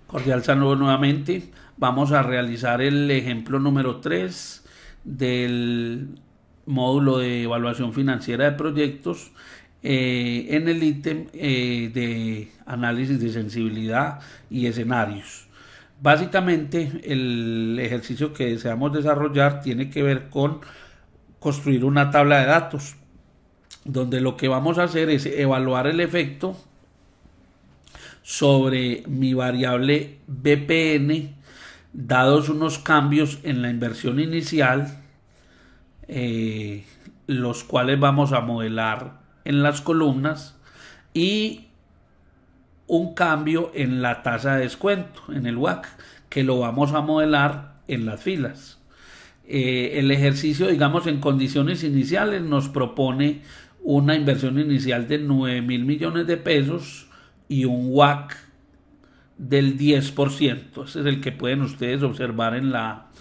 Cordial saludo nuevamente. Vamos a realizar el ejemplo número 3 del módulo de evaluación financiera de proyectos en el ítem de análisis de sensibilidad y escenarios. Básicamente el ejercicio que deseamos desarrollar tiene que ver con construir una tabla de datos donde lo que vamos a hacer es evaluar el efecto sobre mi variable BPN dados unos cambios en la inversión inicial, los cuales vamos a modelar en las columnas, y un cambio en la tasa de descuento, en el WACC, que lo vamos a modelar en las filas. El ejercicio, digamos, en condiciones iniciales nos propone una inversión inicial de 9.000 millones de pesos y un WACC del 10%. Ese es el que pueden ustedes observar en la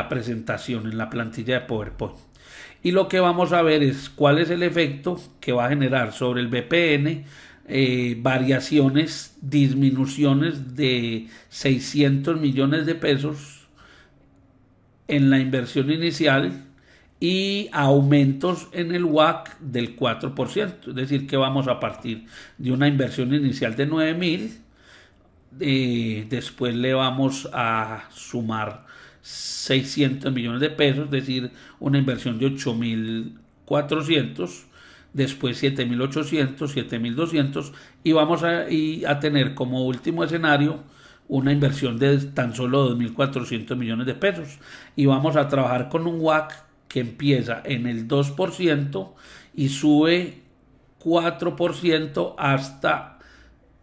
presentación, en la plantilla de PowerPoint. Y lo que vamos a ver es cuál es el efecto que va a generar sobre el BPN, variaciones, disminuciones de 600 millones de pesos en la inversión inicial y aumentos en el WACC del 4%. Es decir, que vamos a partir de una inversión inicial de 9.000, después le vamos a sumar 600 millones de pesos, es decir, una inversión de 8.400, después 7.800, 7.200, y vamos a tener como último escenario una inversión de tan solo 2.400 millones de pesos, y vamos a trabajar con un WACC que empieza en el 2% y sube 4% hasta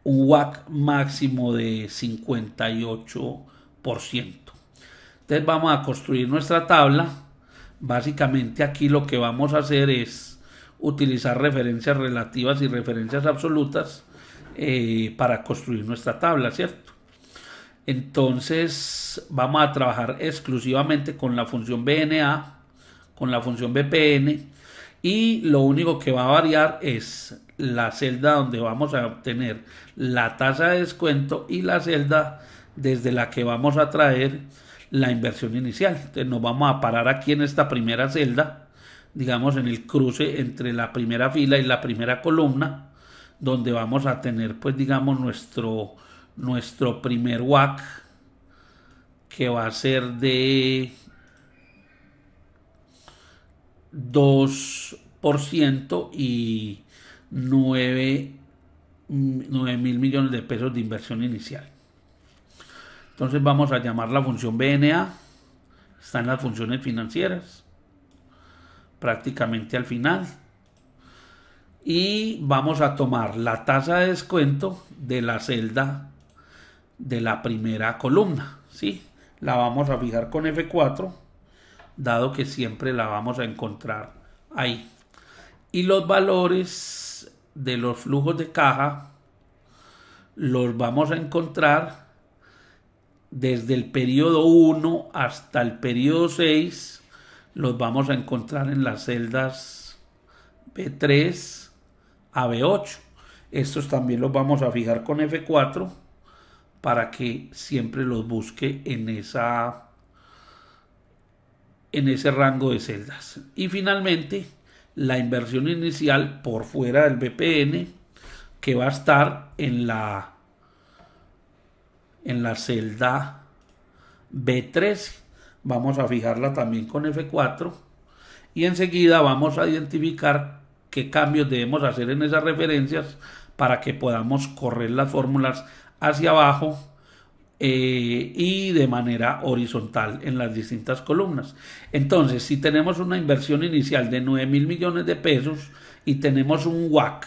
un WACC máximo de 58%. Entonces vamos a construir nuestra tabla. Básicamente aquí lo que vamos a hacer es utilizar referencias relativas y referencias absolutas para construir nuestra tabla, ¿cierto? Entonces vamos a trabajar exclusivamente con la función BNA, con la función BPN, y lo único que va a variar es la celda donde vamos a obtener la tasa de descuento y la celda desde la que vamos a traer la inversión inicial. Entonces nos vamos a parar aquí en esta primera celda, digamos en el cruce entre la primera fila y la primera columna, donde vamos a tener pues digamos nuestro primer WACC, que va a ser de 2% y 9.000 millones de pesos de inversión inicial. Entonces vamos a llamar la función BNA, está en las funciones financieras, prácticamente al final, y vamos a tomar la tasa de descuento de la celda de la primera columna, ¿sí? La vamos a fijar con F4, dado que siempre la vamos a encontrar ahí. Y los valores de los flujos de caja los vamos a encontrar desde el periodo 1 hasta el periodo 6, los vamos a encontrar en las celdas B3 a B8. Estos también los vamos a fijar con F4 para que siempre los busque en ese rango de celdas. Y finalmente la inversión inicial por fuera del BPN, que va a estar en la celda B13. Vamos a fijarla también con F4 y enseguida vamos a identificar qué cambios debemos hacer en esas referencias para que podamos correr las fórmulas hacia abajo y de manera horizontal en las distintas columnas. Entonces, si tenemos una inversión inicial de 9.000 millones de pesos y tenemos un WACC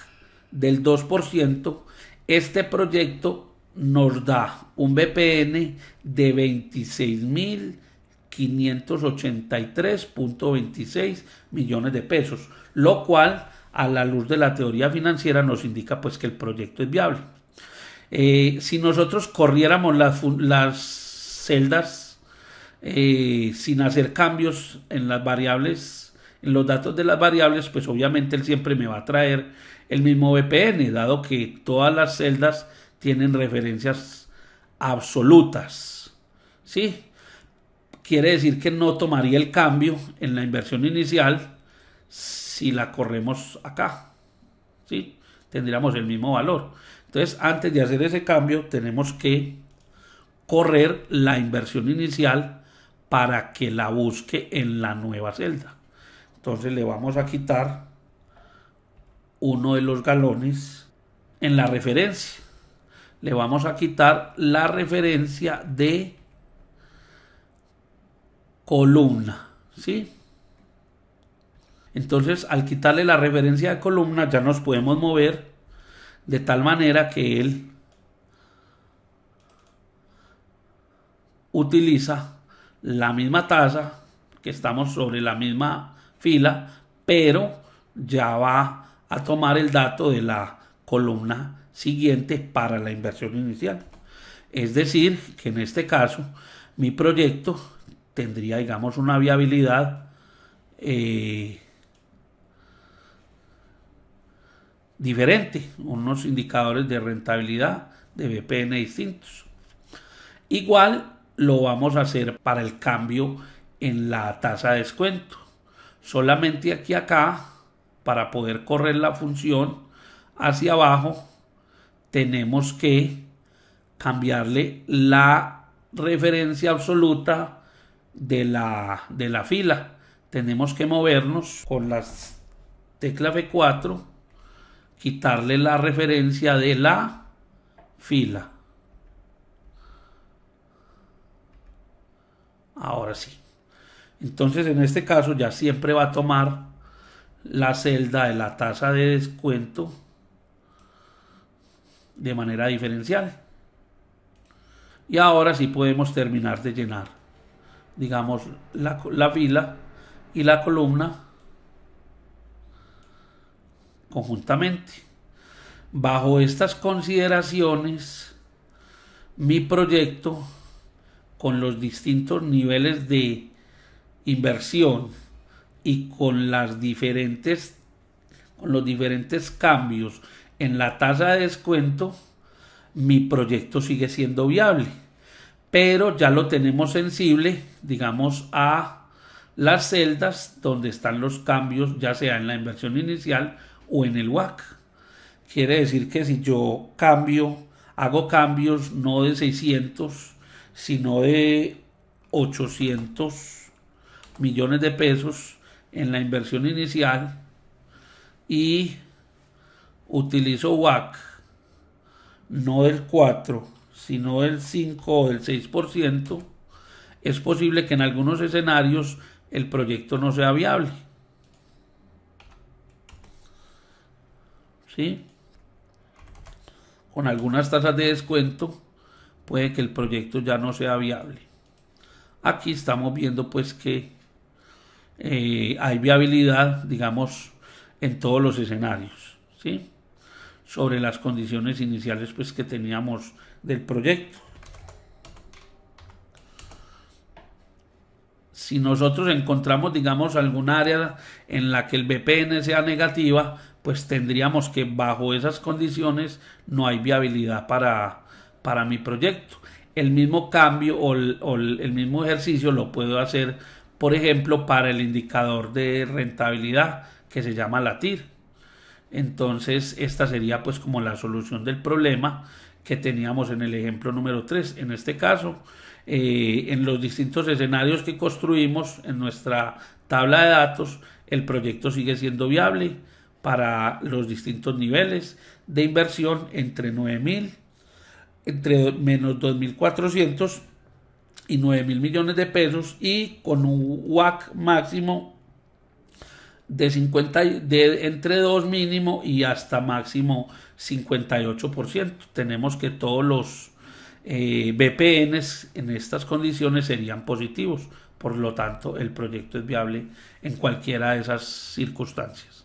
del 2%, este proyecto nos da un BPN de 26.583.26 millones de pesos, lo cual a la luz de la teoría financiera nos indica pues que el proyecto es viable. Si nosotros corriéramos las celdas sin hacer cambios en las variables en los datos de las variables, pues obviamente él siempre me va a traer el mismo VPN, dado que todas las celdas tienen referencias absolutas. ¿Sí? Quiere decir que no tomaría el cambio en la inversión inicial si la corremos acá. ¿Sí? Tendríamos el mismo valor. Entonces, antes de hacer ese cambio, tenemos que correr la inversión inicial para que la busque en la nueva celda. Entonces le vamos a quitar uno de los galones en la referencia. Le vamos a quitar la referencia de columna, ¿sí? Entonces, al quitarle la referencia de columna, ya nos podemos mover de tal manera que él utiliza la misma tasa, que estamos sobre la misma fila, pero ya va a tomar el dato de la columna siguiente para la inversión inicial. Es decir, que en este caso mi proyecto tendría, digamos, una viabilidad diferente, unos indicadores de rentabilidad de VPN distintos. Igual lo vamos a hacer para el cambio en la tasa de descuento. Solamente aquí acá, para poder correr la función hacia abajo, tenemos que cambiarle la referencia absoluta de la fila. Tenemos que movernos con la tecla F4, quitarle la referencia de la fila. Ahora sí. Entonces, en este caso ya siempre va a tomar la celda de la tasa de descuento de manera diferencial. Y ahora sí podemos terminar de llenar, digamos, la fila y la columna conjuntamente. Bajo estas consideraciones, mi proyecto, con los distintos niveles de inversión y con los diferentes cambios en la tasa de descuento, mi proyecto sigue siendo viable, pero ya lo tenemos sensible, digamos, a las celdas donde están los cambios, ya sea en la inversión inicial o en el WACC. Quiere decir que si yo hago cambios no de 600, sino de 800 millones de pesos en la inversión inicial y utilizo WACC no del 4, sino del 5 o del 6%, es posible que en algunos escenarios el proyecto no sea viable. ¿Sí? Con algunas tasas de descuento puede que el proyecto ya no sea viable. Aquí estamos viendo pues que hay viabilidad, digamos, en todos los escenarios, ¿sí? Sobre las condiciones iniciales pues que teníamos del proyecto. Si nosotros encontramos, digamos, algún área en la que el VPN sea negativa, pues tendríamos que bajo esas condiciones no hay viabilidad para mi proyecto. El mismo cambio o el mismo ejercicio lo puedo hacer, por ejemplo, para el indicador de rentabilidad que se llama la TIR. Entonces, esta sería pues como la solución del problema que teníamos en el ejemplo número 3. En este caso, en los distintos escenarios que construimos en nuestra tabla de datos, el proyecto sigue siendo viable para los distintos niveles de inversión entre menos 2.400 y 9.000 millones de pesos y con un WACC máximo de entre 2 mínimo y hasta máximo 58%. Tenemos que todos los VPNs en estas condiciones serían positivos, por lo tanto el proyecto es viable en cualquiera de esas circunstancias.